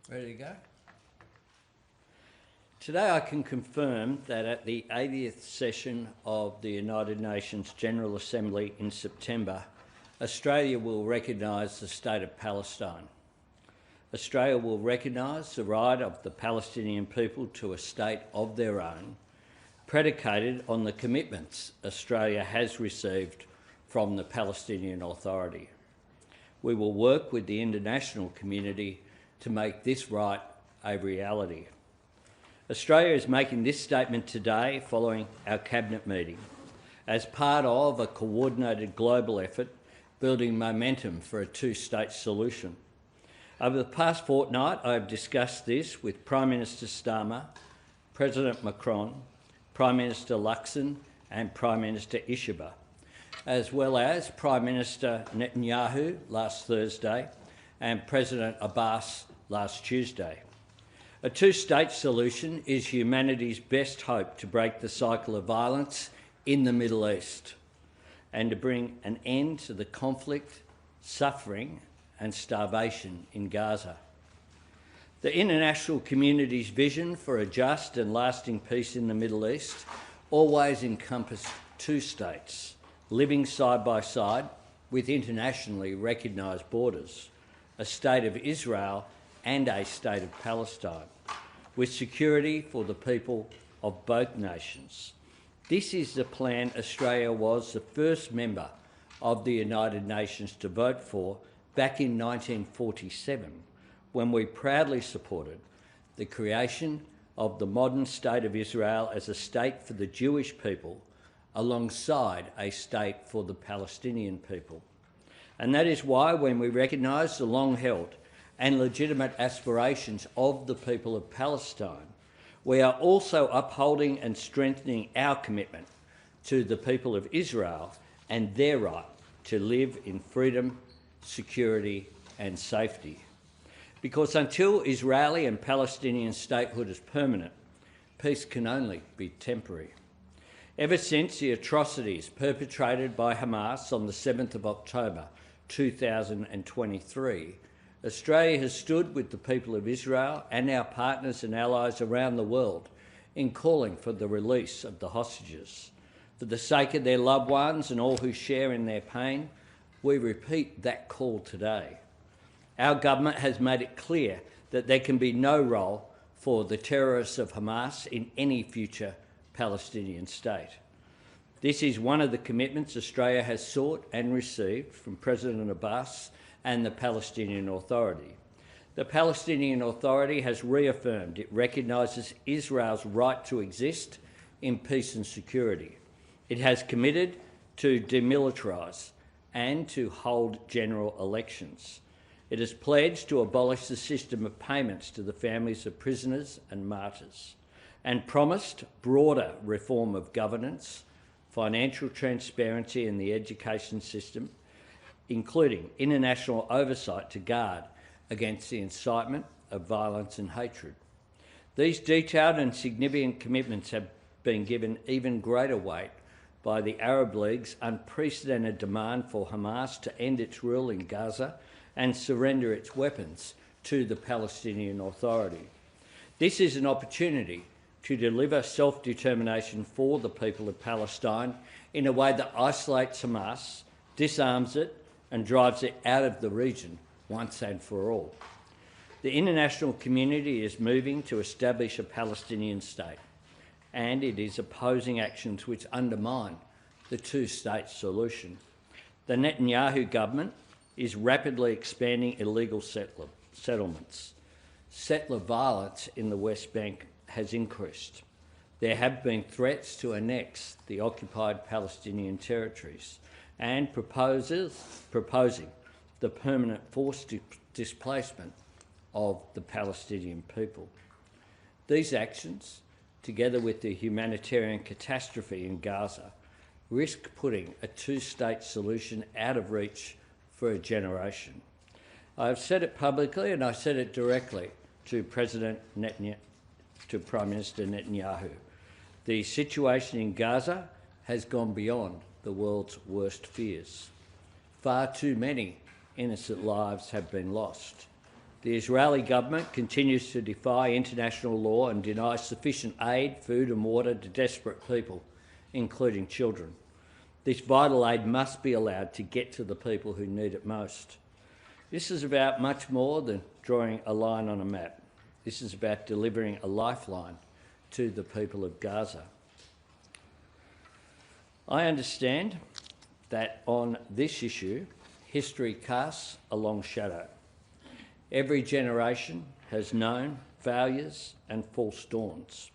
Ready to go? Today I can confirm that at the 80th session of the United Nations General Assembly in September, Australia will recognise the State of Palestine. Australia will recognise the right of the Palestinian people to a state of their own, predicated on the commitments Australia has received from the Palestinian Authority. We will work with the international community to make this right a reality. Australia is making this statement today following our Cabinet meeting as part of a coordinated global effort building momentum for a two-state solution. Over the past fortnight, I have discussed this with Prime Minister Starmer, President Macron, Prime Minister Luxon and Prime Minister Ishiba, as well as Prime Minister Netanyahu last Thursday and President Abbas last Tuesday. A two-state solution is humanity's best hope to break the cycle of violence in the Middle East and to bring an end to the conflict, suffering and starvation in Gaza. The international community's vision for a just and lasting peace in the Middle East always encompassed two states, living side by side with internationally recognised borders, a state of Israel and a state of Palestine, with security for the people of both nations. This is the plan Australia was the first member of the United Nations to vote for back in 1947, when we proudly supported the creation of the modern State of Israel as a state for the Jewish people alongside a state for the Palestinian people. And that is why, when we recognise the long-held and legitimate aspirations of the people of Palestine, we are also upholding and strengthening our commitment to the people of Israel and their right to live in freedom, security and safety. Because until Israeli and Palestinian statehood is permanent, peace can only be temporary. Ever since the atrocities perpetrated by Hamas on the 7th of October 2023, Australia has stood with the people of Israel and our partners and allies around the world in calling for the release of the hostages. For the sake of their loved ones and all who share in their pain, we repeat that call today. Our government has made it clear that there can be no role for the terrorists of Hamas in any future Palestinian state. This is one of the commitments Australia has sought and received from President Abbas and the Palestinian Authority. The Palestinian Authority has reaffirmed it recognises Israel's right to exist in peace and security. It has committed to demilitarise and to hold general elections. It has pledged to abolish the system of payments to the families of prisoners and martyrs, and promised broader reform of governance, financial transparency in the education system, including international oversight to guard against the incitement of violence and hatred. These detailed and significant commitments have been given even greater weight by the Arab League's unprecedented demand for Hamas to end its rule in Gaza and surrender its weapons to the Palestinian Authority. This is an opportunity to deliver self-determination for the people of Palestine in a way that isolates Hamas, disarms it, and drives it out of the region once and for all. The international community is moving to establish a Palestinian state, and it is opposing actions which undermine the two-state solution. The Netanyahu government is rapidly expanding illegal settlements. Settler violence in the West Bank has increased. There have been threats to annex the occupied Palestinian territories and proposing the permanent forced displacement of the Palestinian people. These actions, together with the humanitarian catastrophe in Gaza, risk putting a two-state solution out of reach for a generation. I have said it publicly and I said it directly to Prime Minister Netanyahu. The situation in Gaza has gone beyond the world's worst fears. Far too many innocent lives have been lost. The Israeli government continues to defy international law and deny sufficient aid, food and water to desperate people, including children. This vital aid must be allowed to get to the people who need it most. This is about much more than drawing a line on a map. This is about delivering a lifeline to the people of Gaza. I understand that on this issue, history casts a long shadow. Every generation has known failures and false dawns.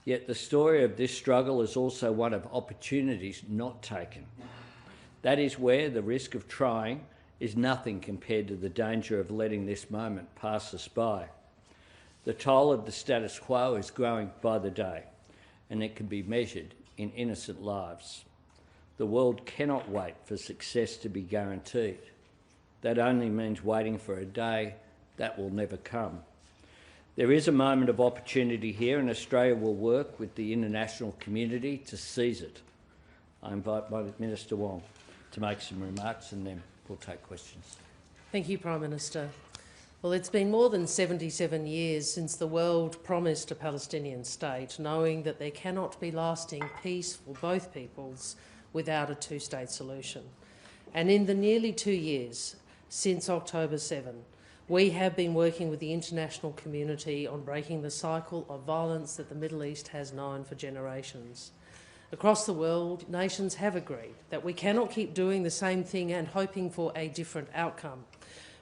Yet the story of this struggle is also one of opportunities not taken. That is where the risk of trying is nothing compared to the danger of letting this moment pass us by. The toll of the status quo is growing by the day, and it can be measured in innocent lives. The world cannot wait for success to be guaranteed. That only means waiting for a day that will never come. There is a moment of opportunity here, and Australia will work with the international community to seize it. I invite Minister Wong to make some remarks and then we'll take questions. Thank you, Prime Minister. Well, it's been more than 77 years since the world promised a Palestinian state, knowing that there cannot be lasting peace for both peoples without a two-state solution. And in the nearly 2 years since October 7, we have been working with the international community on breaking the cycle of violence that the Middle East has known for generations. Across the world, nations have agreed that we cannot keep doing the same thing and hoping for a different outcome.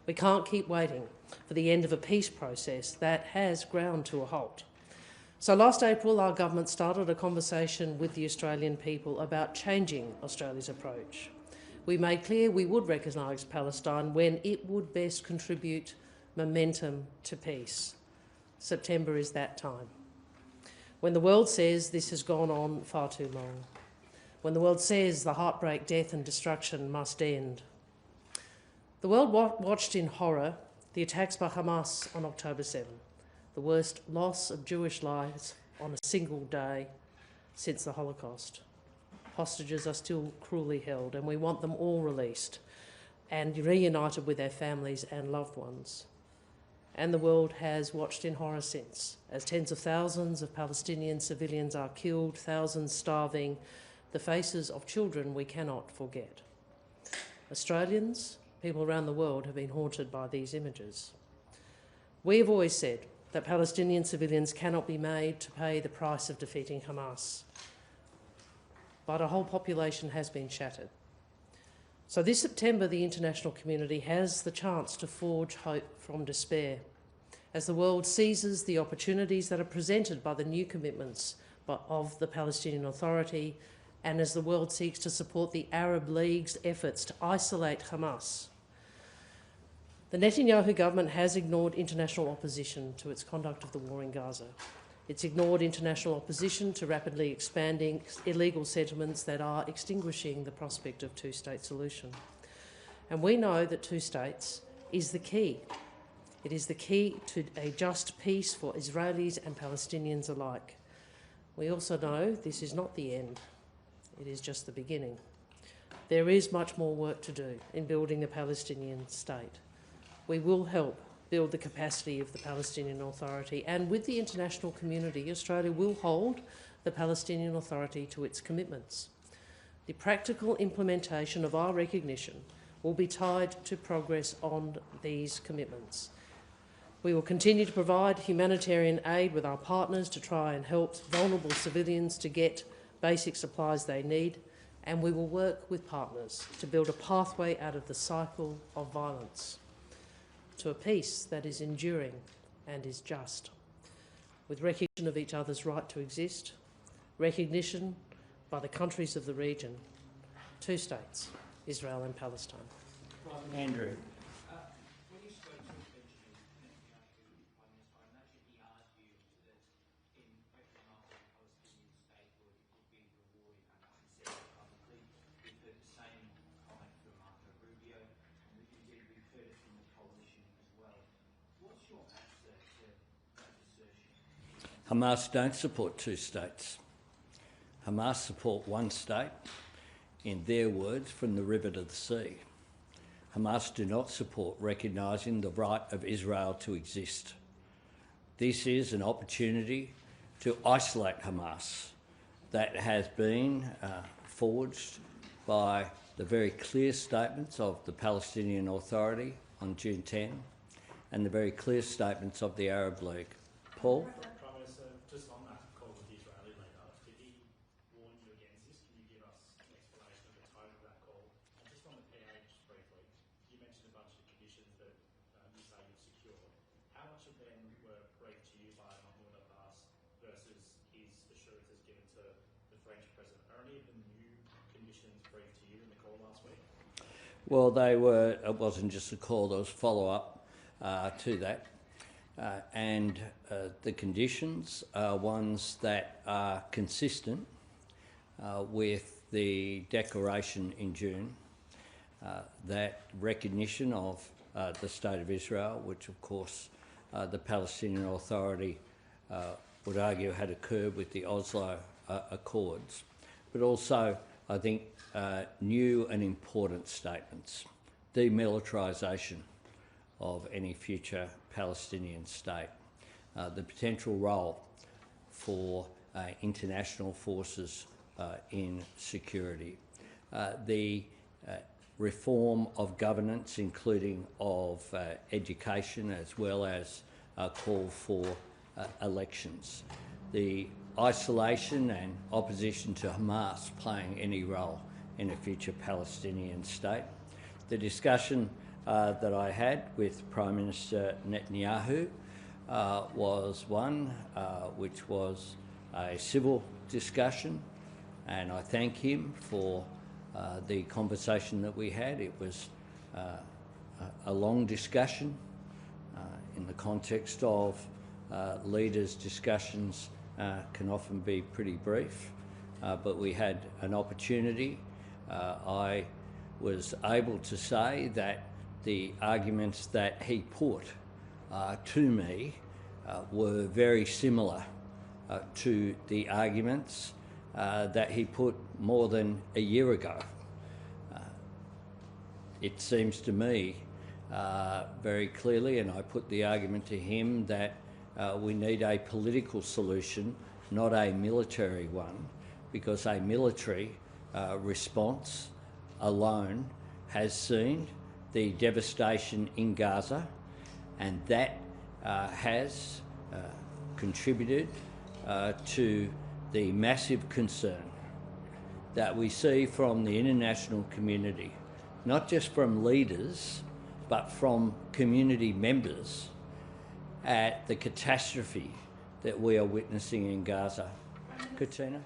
We can't keep waiting for the end of a peace process that has ground to a halt. So last April, our government started a conversation with the Australian people about changing Australia's approach. We made clear we would recognise Palestine when it would best contribute momentum to peace. September is that time. When the world says this has gone on far too long. When the world says the heartbreak, death and destruction must end. The world watched in horror the attacks by Hamas on October 7, the worst loss of Jewish lives on a single day since the Holocaust. Hostages are still cruelly held, and we want them all released and reunited with their families and loved ones. And the world has watched in horror since, as tens of thousands of Palestinian civilians are killed, thousands starving, the faces of children we cannot forget. Australians, people around the world, have been haunted by these images. We have always said that Palestinian civilians cannot be made to pay the price of defeating Hamas. But a whole population has been shattered. So this September, the international community has the chance to forge hope from despair as the world seizes the opportunities that are presented by the new commitments of the Palestinian Authority, and as the world seeks to support the Arab League's efforts to isolate Hamas. The Netanyahu government has ignored international opposition to its conduct of the war in Gaza. It's ignored international opposition to rapidly expanding illegal settlements that are extinguishing the prospect of two-state solution. And we know that two states is the key. It is the key to a just peace for Israelis and Palestinians alike. We also know this is not the end. It is just the beginning. There is much more work to do in building a Palestinian state. We will help build the capacity of the Palestinian Authority, and with the international community, Australia will hold the Palestinian Authority to its commitments. The practical implementation of our recognition will be tied to progress on these commitments. We will continue to provide humanitarian aid with our partners to try and help vulnerable civilians to get basic supplies they need, and we will work with partners to build a pathway out of the cycle of violence to a peace that is enduring and is just, with recognition of each other's right to exist, recognition by the countries of the region, two states, Israel and Palestine. Andrew. When you spoke to Benjamin Netanyahu, Prime Minister, I imagine he argued that in recognising Palestinian statehood it would be rewarding. And he said that publicly. We've heard the same comment from Marco Rubio, and indeed we've heard it from the coalition as well. What's your answer to that assertion? Hamas don't support two states. Hamas support one state, in their words, from the river to the sea. Hamas do not support recognising the right of Israel to exist. This is an opportunity to isolate Hamas that has been forged by the very clear statements of the Palestinian Authority on June 10 and the very clear statements of the Arab League. Paul? Prime Minister, just on that call with the Israeli leader, did he warn you against this? Can you give us an explanation of the tone of that call? And just on the PA, just briefly, you mentioned a bunch of conditions that you say you've secured. How much of them were briefed to you by Mahmoud Abbas versus his assurances given to the French president? Are any of the new conditions briefed to you in the call last week? Well, they were. It wasn't just a call, there was follow-up to that. And the conditions are ones that are consistent with the declaration in June, that recognition of the State of Israel, which of course the Palestinian Authority would argue had occurred with the Oslo Accords, but also I think new and important statements, demilitarisation of any future Palestinian state, the potential role for international forces in security, the reform of governance, including of education, as well as a call for elections, the isolation and opposition to Hamas playing any role in a future Palestinian state. The discussion that I had with Prime Minister Netanyahu was one which was a civil discussion, and I thank him for the conversation that we had. It was a long discussion in the context of leaders' discussions can often be pretty brief, but we had an opportunity. I was able to say that the arguments that he put to me were very similar to the arguments that he put more than a year ago. It seems to me very clearly, and I put the argument to him, that we need a political solution, not a military one, because a military response alone has seen the devastation in Gaza, and that has contributed to the massive concern that we see from the international community, not just from leaders, but from community members, at the catastrophe that we are witnessing in Gaza. Katina?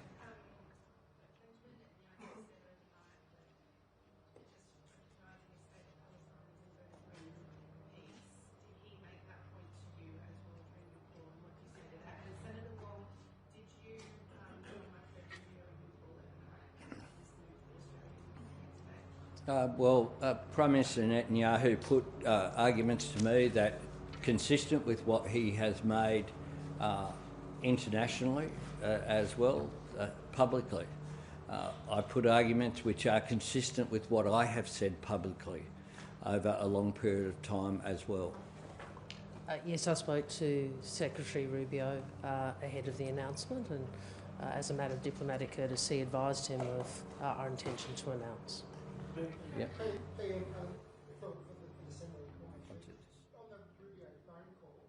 Prime Minister Netanyahu put arguments to me that consistent with what he has made internationally as well, publicly. I put arguments which are consistent with what I have said publicly over a long period of time as well. Yes, I spoke to Secretary Rubio ahead of the announcement, and as a matter of diplomatic courtesy, advised him of our intention to announce. Yeah. On the Rubio phone call,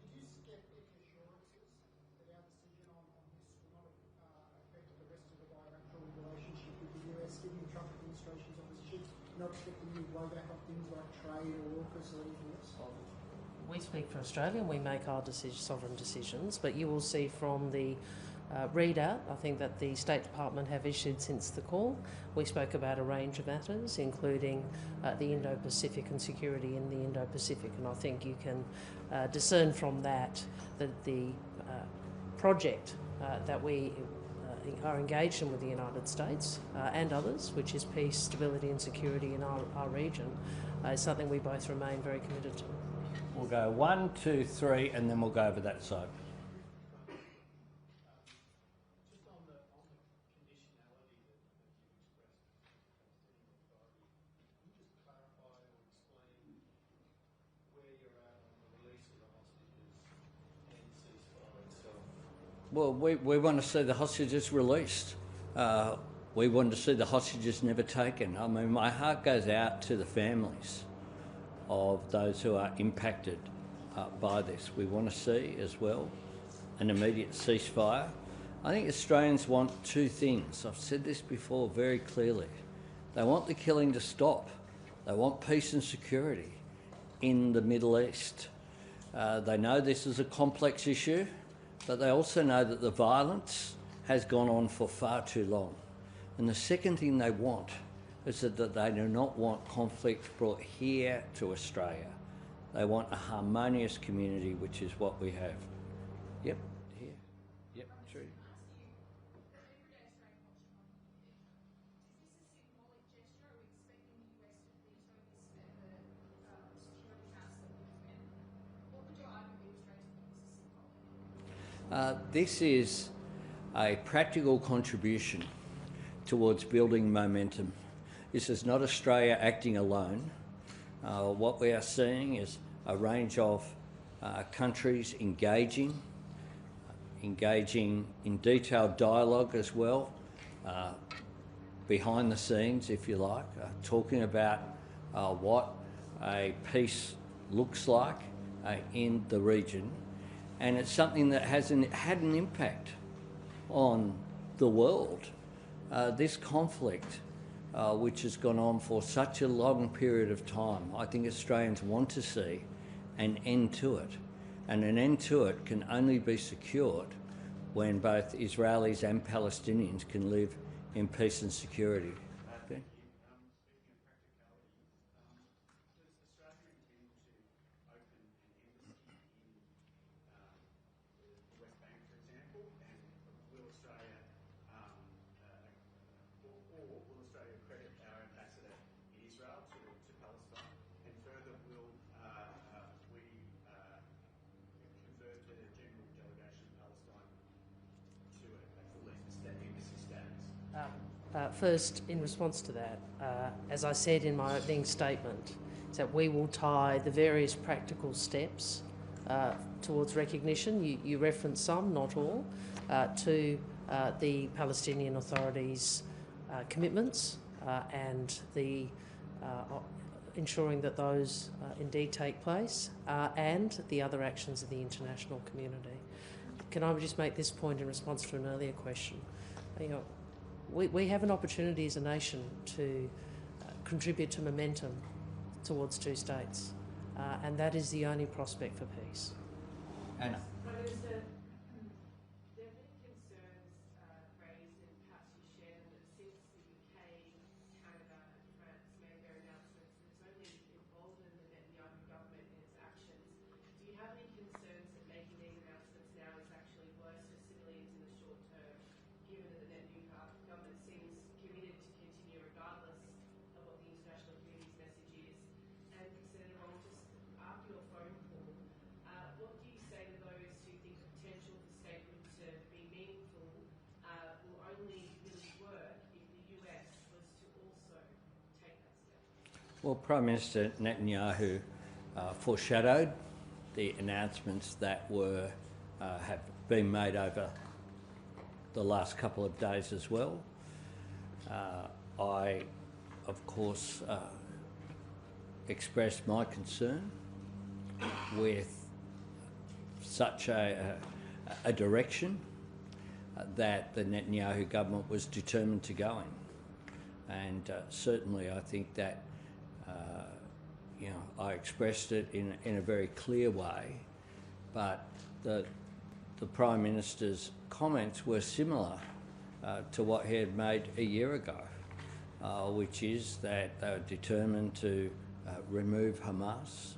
did you get any assurances that our decision on this will not affect the rest of the bilateral relationship with the US, given the Trump administration's opposition, not expecting any blowback on things like trade or AUKUS or anything else? We speak for Australia and we make our sovereign decisions, but you will see from the readout, I think, that the State Department have issued since the call. We spoke about a range of matters, including the Indo-Pacific and security in the Indo-Pacific, and I think you can discern from that that the project that we are engaged in with the United States and others, which is peace, stability and security in our region, is something we both remain very committed to. We'll go 1, 2, 3, and then we'll go over that side. Just on the conditionality that you expressed, Palestinian Authority, can you just clarify Well, we want to see the hostages released. We want to see the hostages never taken. I mean, my heart goes out to the families of those who are impacted by this. We want to see as well an immediate ceasefire. I think Australians want two things. I've said this before very clearly. They want the killing to stop. They want peace and security in the Middle East. They know this is a complex issue, but they also know that the violence has gone on for far too long. And the second thing they want is that they do not want conflict brought here to Australia. They want a harmonious community, which is what we have. Yep, here. Yep, true. This is a practical contribution towards building momentum. This is not Australia acting alone. What we are seeing is a range of countries engaging in detailed dialogue as well, behind the scenes, if you like, talking about what a peace looks like in the region. And it's something that had an impact on the world. This conflict, which has gone on for such a long period of time, I think Australians want to see an end to it. And an end to it can only be secured when both Israelis and Palestinians can live in peace and security. Okay? First, in response to that, as I said in my opening statement, is that we will tie the various practical steps towards recognition, you referenced some, not all, to the Palestinian Authority's commitments and the ensuring that those indeed take place, and the other actions of the international community. Can I just make this point in response to an earlier question? We have an opportunity as a nation to contribute to momentum towards two states, and that is the only prospect for peace. Anna. Prime Minister, there have been concerns raised, and perhaps you share them, that since the UK, Canada and France made their announcements, it's only emboldened the Netanyahu government in its actions. Do you have any concerns that making these announcements now is actually worse for civilians in the short term, given that the Netanyahu government seems committed to continue regardless of what the international community's message is? And Senator Wong, just after your phone call, what do you say to those who think the potential for statehood to be meaningful will only really work if the US was to also take that step? Well, Prime Minister Netanyahu foreshadowed the announcements that have been made over the last couple of days as well. I, of course, expressed my concern with such a direction that the Netanyahu government was determined to go in. And certainly I think that, I expressed it in a very clear way, but the Prime Minister's comments were similar to what he had made a year ago, which is that they were determined to remove Hamas.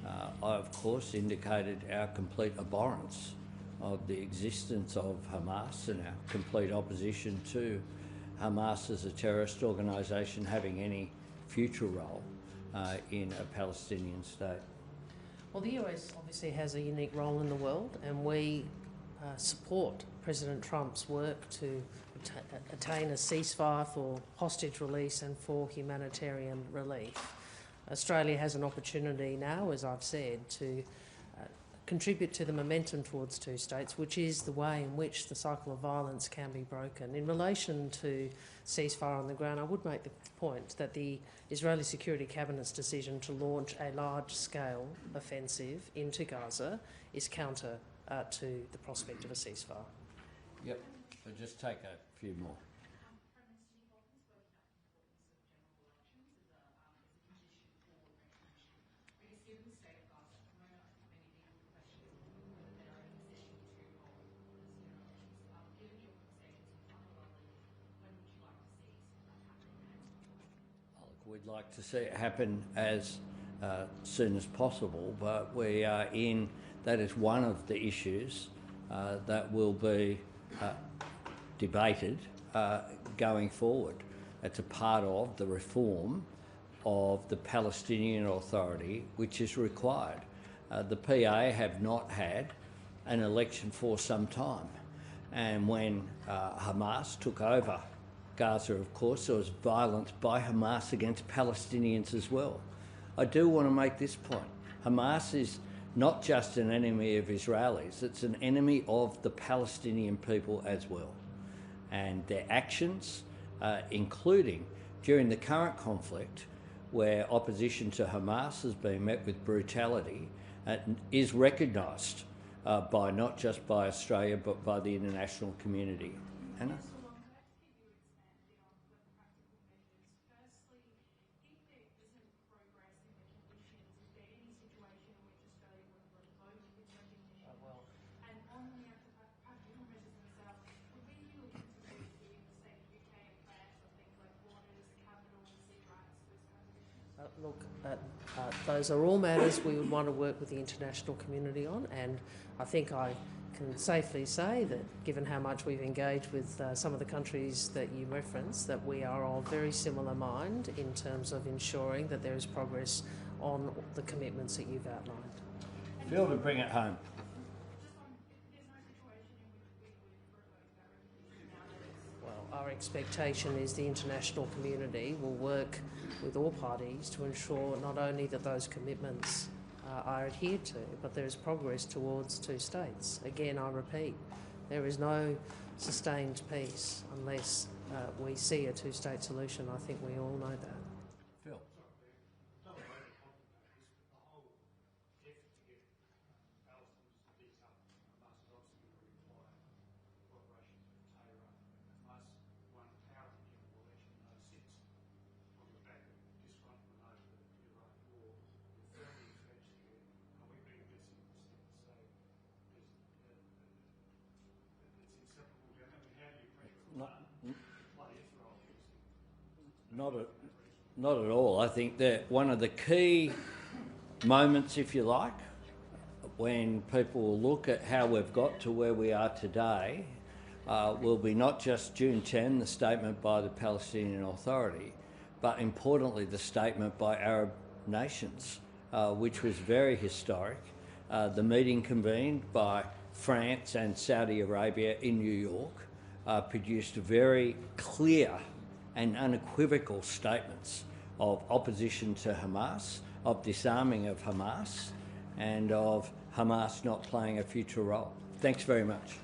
I, of course, indicated our complete abhorrence of the existence of Hamas and our complete opposition to Hamas as a terrorist organisation having any future role in a Palestinian state. Well, the US obviously has a unique role in the world, and we support President Trump's work to attain a ceasefire for hostage release and for humanitarian relief. Australia has an opportunity now, as I've said, to contribute to the momentum towards two states, which is the way in which the cycle of violence can be broken. In relation to ceasefire on the ground, I would make the point that the Israeli Security Cabinet's decision to launch a large-scale offensive into Gaza is counter to the prospect of a ceasefire. Yep, we'll just take a few more. We'd like to see it happen as soon as possible, but we are in, that is one of the issues that will be debated going forward. It's a part of the reform of the Palestinian Authority, which is required. The PA have not had an election for some time, and when Hamas took over Gaza, of course, there was violence by Hamas against Palestinians as well. I do want to make this point. Hamas is not just an enemy of Israelis, it's an enemy of the Palestinian people as well. And their actions, including during the current conflict, where opposition to Hamas has been met with brutality, is recognised by not just by Australia but by the international community. Anna? Look, those are all matters we would want to work with the international community on, and I think I can safely say that, given how much we've engaged with some of the countries that you referenced, that we are of very similar mind in terms of ensuring that there is progress on the commitments that you've outlined. Phil, to bring it home. Well, our expectation is the international community will work with all parties to ensure not only that those commitments are adhered to, but there is progress towards two states. Again, I repeat, there is no sustained peace unless we see a two-state solution. I think we all know that. Phil. Not at all. I think that one of the key moments, if you like, when people will look at how we've got to where we are today, will be not just June 10, the statement by the Palestinian Authority, but importantly the statement by Arab nations, which was very historic. The meeting convened by France and Saudi Arabia in New York produced very clear and unequivocal statements of opposition to Hamas, of disarming of Hamas, and of Hamas not playing a future role. Thanks very much.